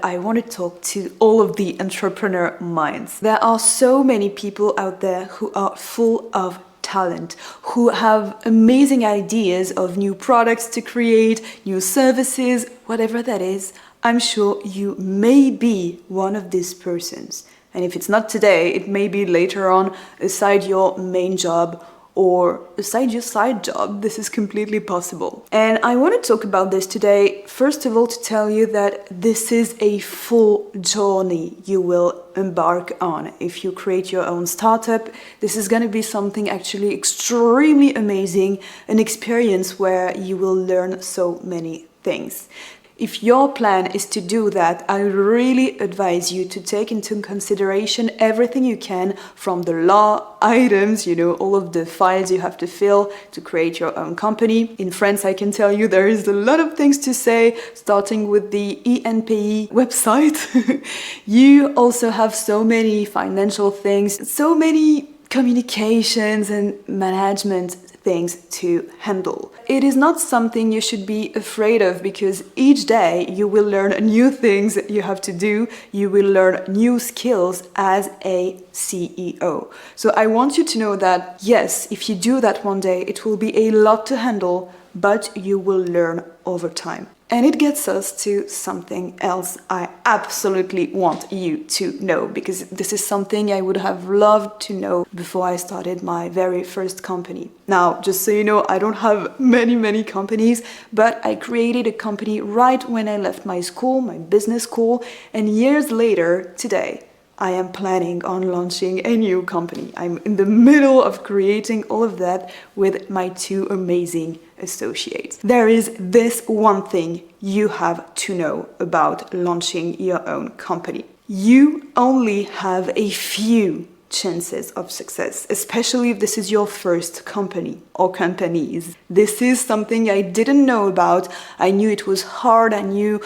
I want to talk to all of the entrepreneur minds. There are so many people out there who are full of talent, who have amazing ideas of new products to create, new services, whatever that is. I'm sure you may be one of these persons. And if it's not today, it may be later on, aside your main job or aside your side job. This is completely possible. And I want to talk about this today, first of all, to tell you that this is a full journey you will embark on. If you create your own startup, this is going to be something actually extremely amazing, an experience where you will learn so many things. If your plan is to do that, I really advise you to take into consideration everything you can, from the law items, all of the files you have to fill to create your own company. In France, I can tell you there is a lot of things to say, starting with the ENPI website. You also have so many financial things, so many communications and management things to handle. It is not something you should be afraid of, because each day you will learn new things you have to do. You will learn new skills as a CEO. So I want you to know that, yes, if you do that one day, it will be a lot to handle, but you will learn over time. And it gets us to something else I absolutely want you to know, because this is something I would have loved to know before I started my very first company. Now, just so you know, I don't have many companies, but I created a company right when I left my school, my business school, and years later, today, I am planning on launching a new company. I'm in the middle of creating all of that with my two amazing associates. There is this one thing you have to know about launching your own company. You only have a few chances of success, especially if this is your first company or companies. This is something I didn't know about. I knew it was hard. I knew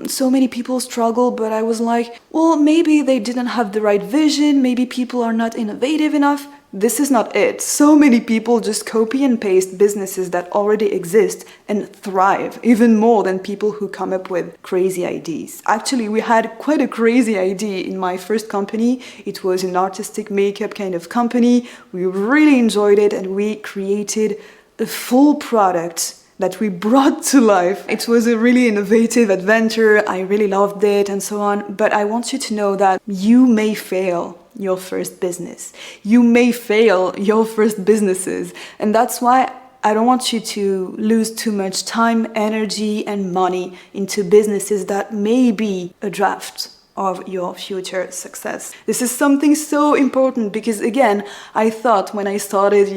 so many people struggle, but I was like, well, maybe they didn't have the right vision. Maybe people are not innovative enough. This is not it. So many people just copy and paste businesses that already exist and thrive, even more than people who come up with crazy ideas. Actually, we had quite a crazy idea in my first company. It was an artistic makeup kind of company. We really enjoyed it, and we created a full product that we brought to life. It was a really innovative adventure. I really loved it and so on. But I want you to know that you may fail your first business. You may fail your first businesses. And that's why I don't want you to lose too much time, energy, and money into businesses that may be a draft of your future success. This is something so important, because again, I thought when I started,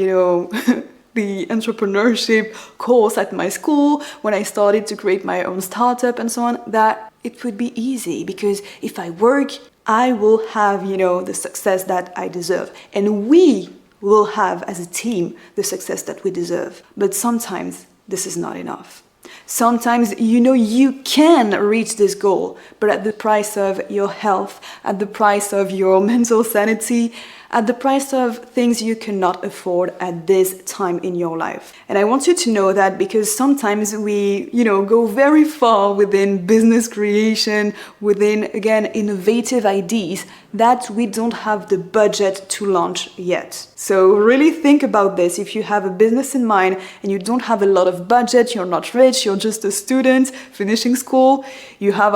the entrepreneurship course at my school, when I started to create my own startup and so on, that it would be easy, because if I work, I will have, the success that I deserve. And we will have, as a team, the success that we deserve. But sometimes this is not enough. Sometimes, you can reach this goal, but at the price of your health, at the price of your mental sanity, at the price of things you cannot afford at this time in your life. And I want you to know that, because sometimes we, go very far within business creation, within, again, innovative ideas that we don't have the budget to launch yet. So really think about this. If you have a business in mind and you don't have a lot of budget, you're not rich, you're just a student finishing school, you have,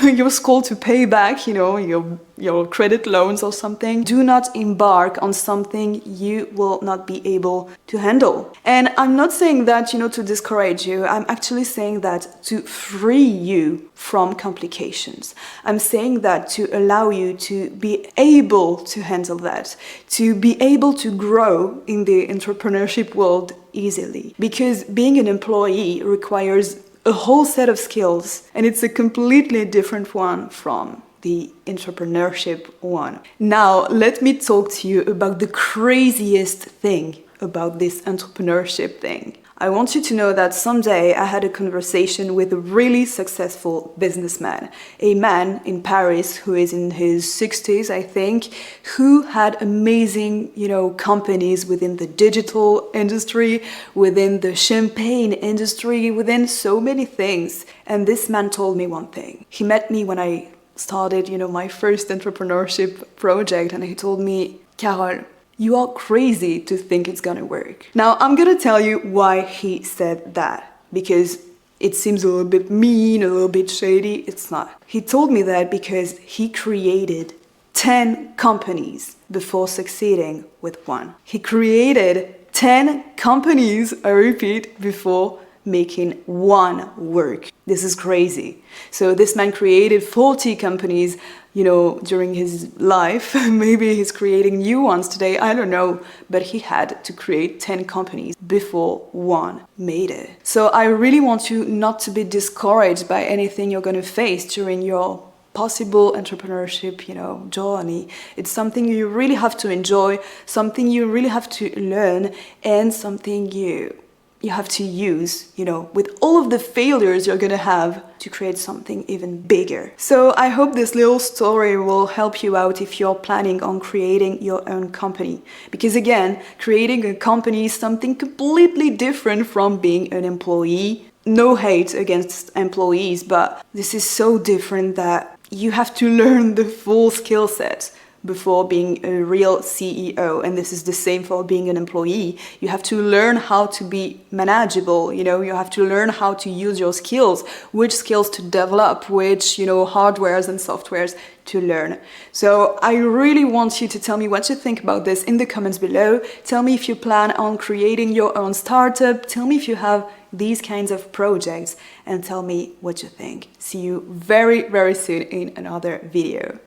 your school to pay back, your credit loans or something, do not embark on something you will not be able to handle. And I'm not saying that, to discourage you. I'm actually saying that to free you from complications. I'm saying that to allow you to be able to handle that, to be able to grow in the entrepreneurship world easily. Because being an employee requires a whole set of skills, and it's a completely different one from the entrepreneurship one. Now, let me talk to you about the craziest thing about this entrepreneurship thing. I want you to know that someday I had a conversation with a really successful businessman, a man in Paris who is in his 60s, I think, who had amazing, companies within the digital industry, within the champagne industry, within so many things. And this man told me one thing. He met me when I started, my first entrepreneurship project, and he told me, Carole, you are crazy to think it's gonna work. Now, I'm gonna tell you why he said that, because it seems a little bit mean, a little bit shady. It's not. He told me that because he created 10 companies before succeeding with one. He created 10 companies, I repeat, before making one work. This is crazy. So this man created 40 companies, during his life. Maybe he's creating new ones today, I don't know. But he had to create 10 companies before one made it. So I really want you not to be discouraged by anything you're going to face during your possible entrepreneurship, journey. It's something you really have to enjoy, something you really have to learn, and something you have to use, with all of the failures you're gonna have to create something even bigger. So I hope this little story will help you out if you're planning on creating your own company. Because again, creating a company is something completely different from being an employee. No hate against employees, but this is so different that you have to learn the full skill set before being a real CEO. And this is the same for being an employee. You have to learn how to be manageable, you have to learn how to use your skills, which skills to develop, which, hardwares and softwares to learn. So I really want you to tell me what you think about this in the comments below. Tell me if you plan on creating your own startup. Tell me if you have these kinds of projects, and tell me what you think. See you very, very soon in another video.